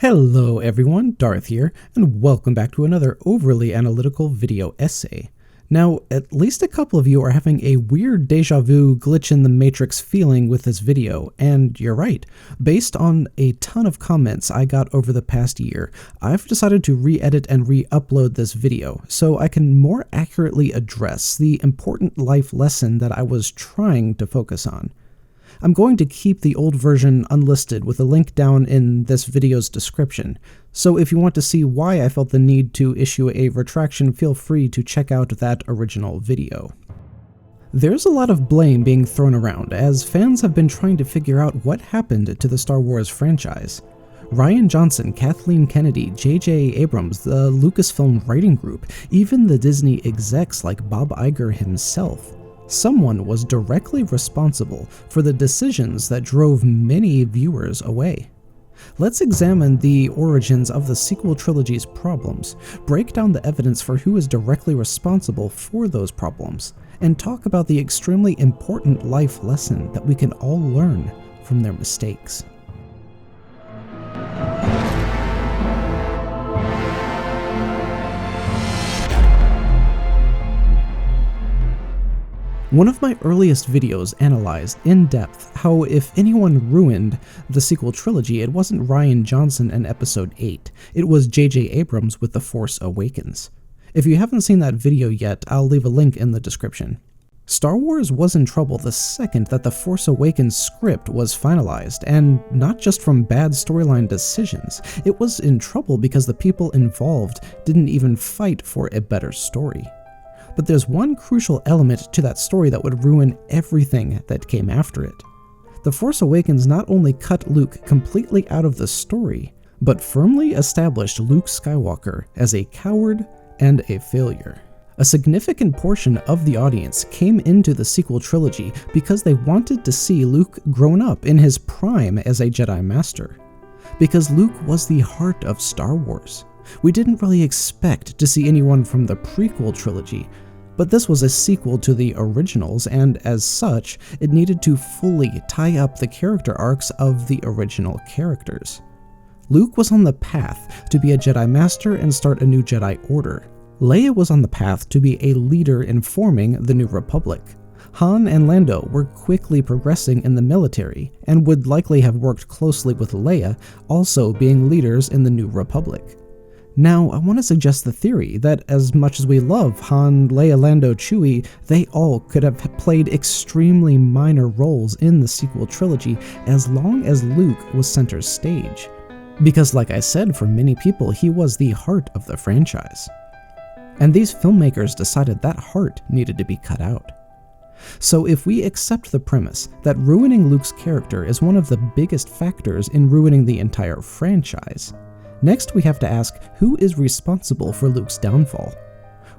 Hello everyone, Darth here, and welcome back to another overly analytical video essay. Now, at least a couple of you are having a weird deja vu glitch in the matrix feeling with this video, and you're right. Based on a ton of comments I got over the past year, I've decided to re-edit and re-upload this video so I can more accurately address the important life lesson that I was trying to focus on. I'm going to keep the old version unlisted with a link down in this video's description, so if you want to see why I felt the need to issue a retraction, feel free to check out that original video. There's a lot of blame being thrown around, as fans have been trying to figure out what happened to the Star Wars franchise. Rian Johnson, Kathleen Kennedy, J.J. Abrams, the Lucasfilm writing group, even the Disney execs like Bob Iger himself. Someone was directly responsible for the decisions that drove many viewers away. Let's examine the origins of the sequel trilogy's problems, break down the evidence for who is directly responsible for those problems, and talk about the extremely important life lesson that we can all learn from their mistakes. One of my earliest videos analyzed in depth how if anyone ruined the sequel trilogy, it wasn't Rian Johnson and Episode 8, it was J.J. Abrams with The Force Awakens. If you haven't seen that video yet, I'll leave a link in the description. Star Wars was in trouble the second that The Force Awakens script was finalized, and not just from bad storyline decisions, it was in trouble because the people involved didn't even fight for a better story. But there's one crucial element to that story that would ruin everything that came after it. The Force Awakens not only cut Luke completely out of the story, but firmly established Luke Skywalker as a coward and a failure. A significant portion of the audience came into the sequel trilogy because they wanted to see Luke grown up in his prime as a Jedi Master. Because Luke was the heart of Star Wars. We didn't really expect to see anyone from the prequel trilogy, but this was a sequel to the originals, and as such, it needed to fully tie up the character arcs of the original characters. Luke was on the path to be a Jedi Master and start a new Jedi Order. Leia was on the path to be a leader in forming the New Republic. Han and Lando were quickly progressing in the military, and would likely have worked closely with Leia, also being leaders in the New Republic. Now, I want to suggest the theory that as much as we love Han, Leia, Lando, Chewie, they all could have played extremely minor roles in the sequel trilogy as long as Luke was center stage. Because like I said, for many people, he was the heart of the franchise. And these filmmakers decided that heart needed to be cut out. So if we accept the premise that ruining Luke's character is one of the biggest factors in ruining the entire franchise, next we have to ask, who is responsible for Luke's downfall?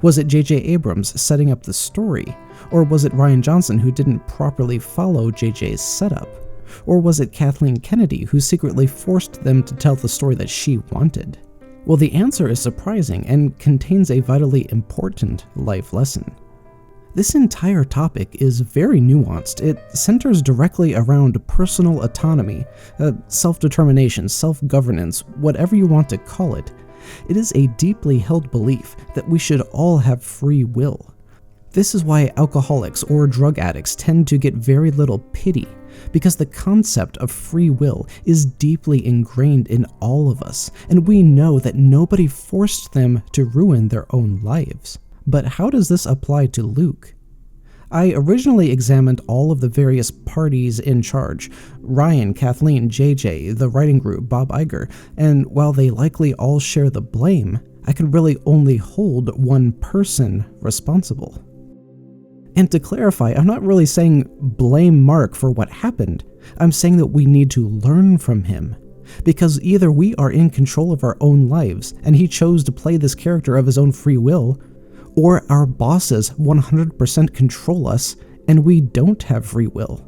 Was it J.J. Abrams setting up the story? Or was it Rian Johnson who didn't properly follow J.J.'s setup? Or was it Kathleen Kennedy who secretly forced them to tell the story that she wanted? Well, the answer is surprising and contains a vitally important life lesson. This entire topic is very nuanced. It centers directly around personal autonomy, self-determination, self-governance, whatever you want to call it. It is a deeply held belief that we should all have free will. This is why alcoholics or drug addicts tend to get very little pity, because the concept of free will is deeply ingrained in all of us, and we know that nobody forced them to ruin their own lives. But how does this apply to Luke? I originally examined all of the various parties in charge, Rian, Kathleen, JJ, the writing group, Bob Iger, and while they likely all share the blame, I could really only hold one person responsible. And to clarify, I'm not really saying blame Mark for what happened, I'm saying that we need to learn from him. Because either we are in control of our own lives, and he chose to play this character of his own free will, or our bosses 100% control us, and we don't have free will.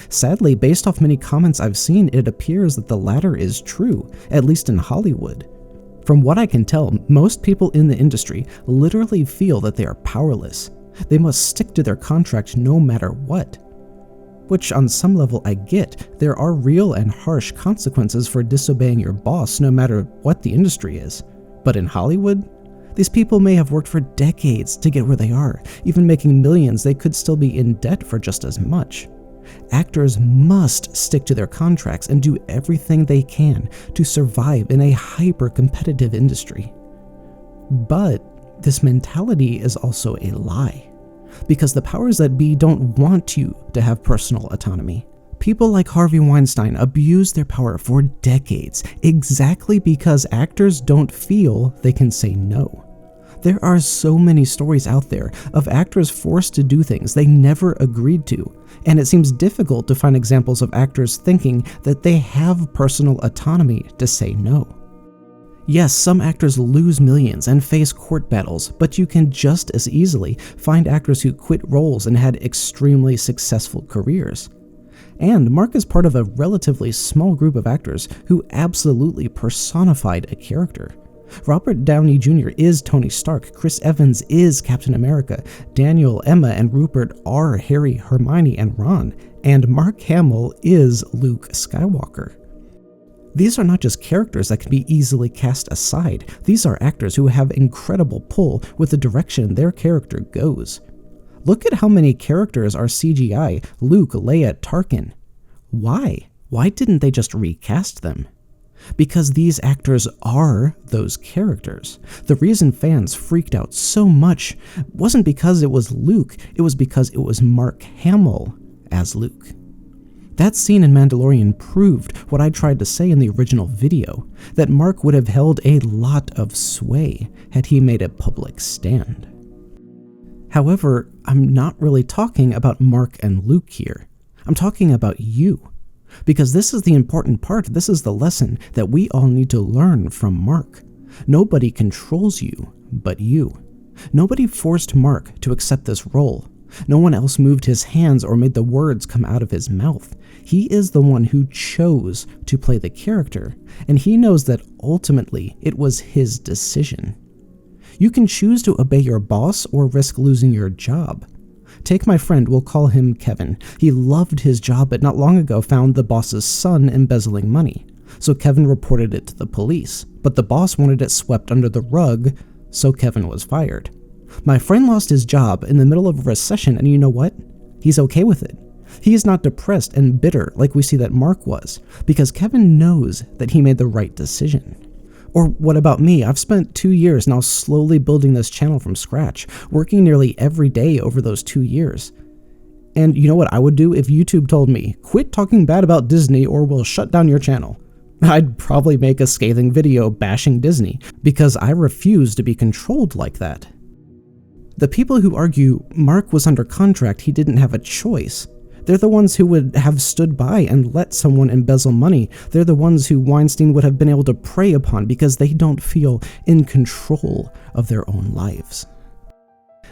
Sadly, based off many comments I've seen, it appears that the latter is true, at least in Hollywood. From what I can tell, most people in the industry literally feel that they are powerless. They must stick to their contract no matter what. which on some level I get. There are real and harsh consequences for disobeying your boss no matter what the industry is. But in Hollywood, these people may have worked for decades to get where they are. Even making millions, they could still be in debt for just as much. Actors must stick to their contracts and do everything they can to survive in a hyper-competitive industry. But this mentality is also a lie, because the powers that be don't want you to have personal autonomy. People like Harvey Weinstein abuse their power for decades exactly because actors don't feel they can say no. There are so many stories out there of actors forced to do things they never agreed to, and it seems difficult to find examples of actors thinking that they have personal autonomy to say no. Yes, some actors lose millions and face court battles, but you can just as easily find actors who quit roles and had extremely successful careers. And Mark is part of a relatively small group of actors who absolutely personified a character. Robert Downey Jr. is Tony Stark, Chris Evans is Captain America, Daniel, Emma, and Rupert are Harry, Hermione, and Ron, and Mark Hamill is Luke Skywalker. These are not just characters that can be easily cast aside, these are actors who have incredible pull with the direction their character goes. Look at how many characters are CGI: Luke, Leia, Tarkin. Why? Why didn't they just recast them? Because these actors are those characters. The reason fans freaked out so much wasn't because it was Luke, it was because it was Mark Hamill as Luke. That scene in Mandalorian proved what I tried to say in the original video, that Mark would have held a lot of sway had he made a public stand. However, I'm not really talking about Mark and Luke here. I'm talking about you. Because this is the important part, this is the lesson that we all need to learn from Mark. Nobody controls you but you. Nobody forced Mark to accept this role. No one else moved his hands or made the words come out of his mouth. He is the one who chose to play the character, and he knows that ultimately it was his decision. You can choose to obey your boss or risk losing your job. Take my friend, we'll call him Kevin. He loved his job, but not long ago found the boss's son embezzling money. So Kevin reported it to the police, but the boss wanted it swept under the rug, so Kevin was fired. My friend lost his job in the middle of a recession, and you know what? He's okay with it. He is not depressed and bitter like we see that Mark was, because Kevin knows that he made the right decision. Or what about me? I've spent 2 years now slowly building this channel from scratch, working nearly every day over those 2 years. And you know what I would do if YouTube told me, quit talking bad about Disney or we'll shut down your channel? I'd probably make a scathing video bashing Disney, because I refuse to be controlled like that. The people who argue Mark was under contract, he didn't have a choice, they're the ones who would have stood by and let someone embezzle money. They're the ones who Weinstein would have been able to prey upon because they don't feel in control of their own lives.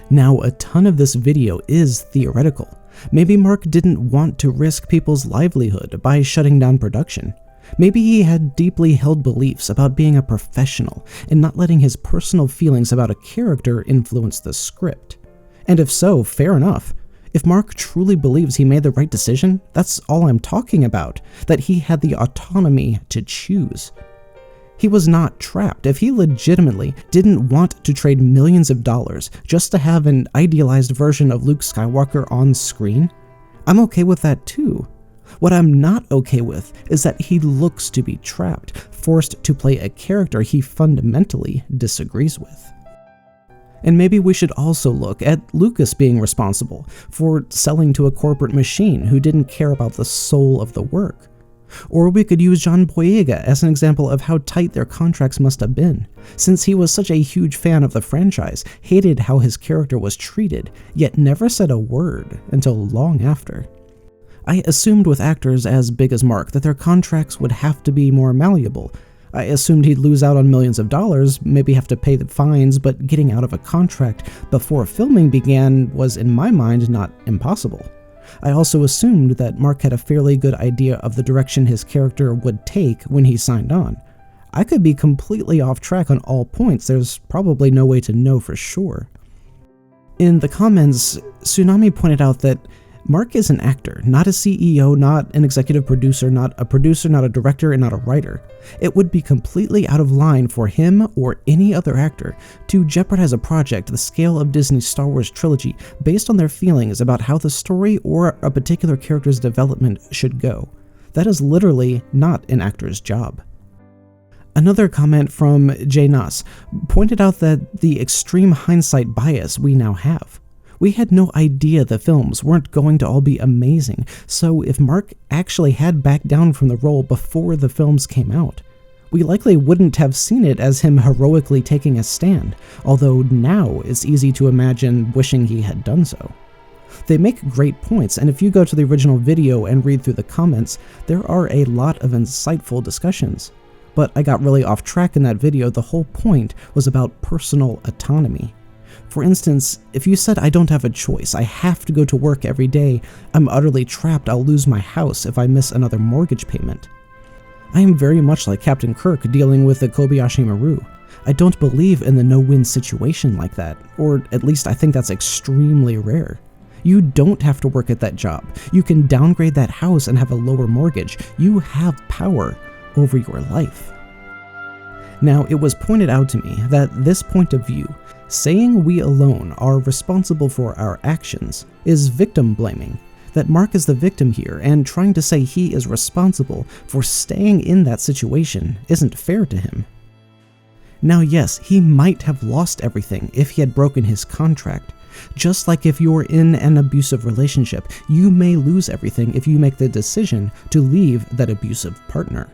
Now, a ton of this video is theoretical. Maybe Mark didn't want to risk people's livelihood by shutting down production. Maybe he had deeply held beliefs about being a professional and not letting his personal feelings about a character influence the script. And if so, fair enough. If Mark truly believes he made the right decision, that's all I'm talking about, that he had the autonomy to choose. He was not trapped. If he legitimately didn't want to trade millions of dollars just to have an idealized version of Luke Skywalker on screen, I'm okay with that too. What I'm not okay with is that he looks to be trapped, forced to play a character he fundamentally disagrees with. And maybe we should also look at Lucas being responsible for selling to a corporate machine who didn't care about the soul of the work. Or we could use John Boyega as an example of how tight their contracts must have been, since he was such a huge fan of the franchise, hated how his character was treated, yet never said a word until long after. I assumed with actors as big as Mark that their contracts would have to be more malleable. I assumed he'd lose out on millions of dollars, maybe have to pay the fines, but getting out of a contract before filming began was, in my mind, not impossible. I also assumed that Mark had a fairly good idea of the direction his character would take when he signed on. I could be completely off track on all points, there's probably no way to know for sure. In the comments, Tsunami pointed out that Mark is an actor, not a CEO, not an executive producer, not a producer, not a director, and not a writer. It would be completely out of line for him or any other actor to jeopardize a project the scale of Disney's Star Wars trilogy based on their feelings about how the story or a particular character's development should go. That is literally not an actor's job. Another comment from Jay Nass pointed out that the extreme hindsight bias we now have. We had no idea the films weren't going to all be amazing, so if Mark actually had backed down from the role before the films came out, we likely wouldn't have seen it as him heroically taking a stand, although now it's easy to imagine wishing he had done so. They make great points, and if you go to the original video and read through the comments, there are a lot of insightful discussions. But I got really off track in that video. The whole point was about personal autonomy. For instance, if you said I don't have a choice, I have to go to work every day, I'm utterly trapped, I'll lose my house if I miss another mortgage payment. I am very much like Captain Kirk dealing with the Kobayashi Maru. I don't believe in the no-win situation like that, or at least I think that's extremely rare. You don't have to work at that job. You can downgrade that house and have a lower mortgage. You have power over your life. Now, it was pointed out to me that this point of view, saying we alone are responsible for our actions, is victim blaming, that Mark is the victim here, and trying to say he is responsible for staying in that situation isn't fair to him. Now yes, he might have lost everything if he had broken his contract. Just like if you're in an abusive relationship, you may lose everything if you make the decision to leave that abusive partner.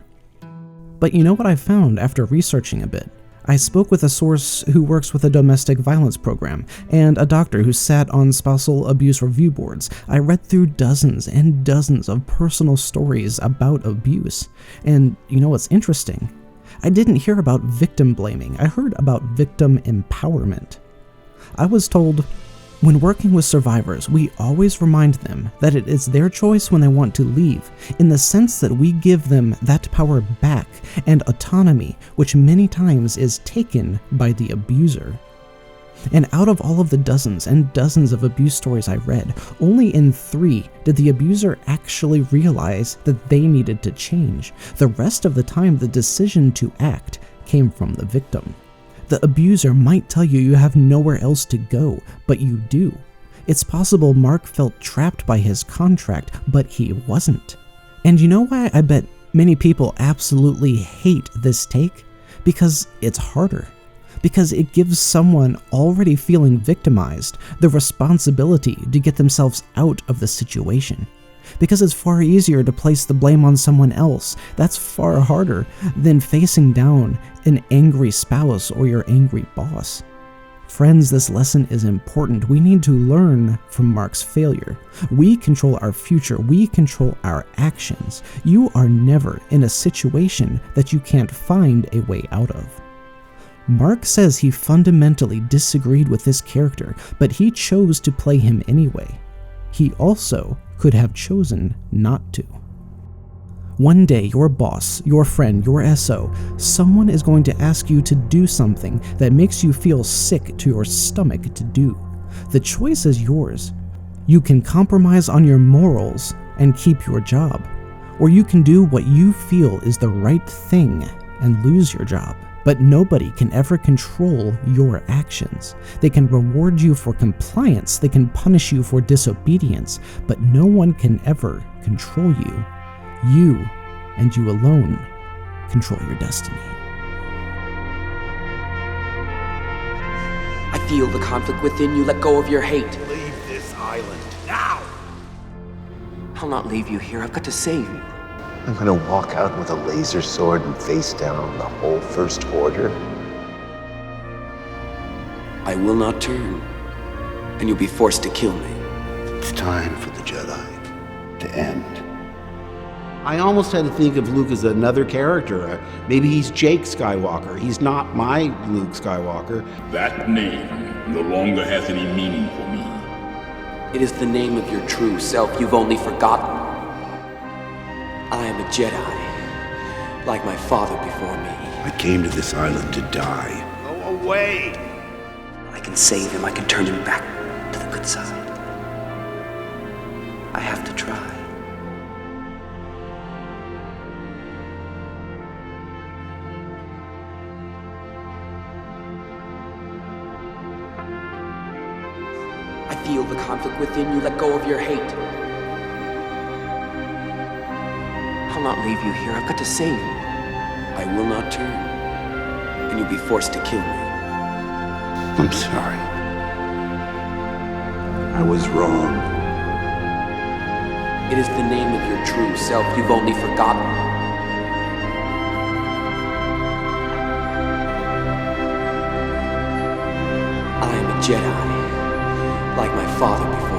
But you know what I found after researching a bit? I spoke with a source who works with a domestic violence program, and a doctor who sat on spousal abuse review boards. I read through dozens and dozens of personal stories about abuse, and you know what's interesting? I didn't hear about victim blaming, I heard about victim empowerment. I was told, when working with survivors, we always remind them that it is their choice when they want to leave, in the sense that we give them that power back and autonomy, which many times is taken by the abuser. And out of all of the dozens and dozens of abuse stories I read, only in 3 did the abuser actually realize that they needed to change. The rest of the time, the decision to act came from the victim. The abuser might tell you you have nowhere else to go, but you do. It's possible Mark felt trapped by his contract, but he wasn't. And you know why I bet many people absolutely hate this take? Because it's harder. Because it gives someone already feeling victimized the responsibility to get themselves out of the situation. Because it's far easier to place the blame on someone else. That's far harder than facing down an angry spouse or your angry boss. Friends, this lesson is important. We need to learn from Mark's failure. We control our future. We control our actions. You are never in a situation that you can't find a way out of. Mark says he fundamentally disagreed with this character, but he chose to play him anyway. He also could have chosen not to. One day, your boss, your friend, your SO, someone is going to ask you to do something that makes you feel sick to your stomach to do. The choice is yours. You can compromise on your morals and keep your job, or you can do what you feel is the right thing and lose your job. But nobody can ever control your actions. They can reward you for compliance, they can punish you for disobedience, but no one can ever control you. You, and you alone, control your destiny. I feel the conflict within you. Let go of your hate. Leave this island now! I'll not leave you here. I've got to save you. I'm gonna walk out with a laser sword and face down the whole First Order. I will not turn, and you'll be forced to kill me. It's time for the Jedi to end. I almost had to think of Luke as another character. Maybe he's Jake Skywalker. He's not my Luke Skywalker. That name no longer has any meaning for me. It is the name of your true self you've only forgotten. I am a Jedi, like my father before me. I came to this island to die. Go away! I can save him. I can turn him back to the good side. I have to try. I feel the conflict within you. Let go of your hate. I'll not leave you here. I've got to save you. I will not turn, and you'll be forced to kill me. I'm sorry. I was wrong. It is the name of your true self you've only forgotten. I am a Jedi, like my father before.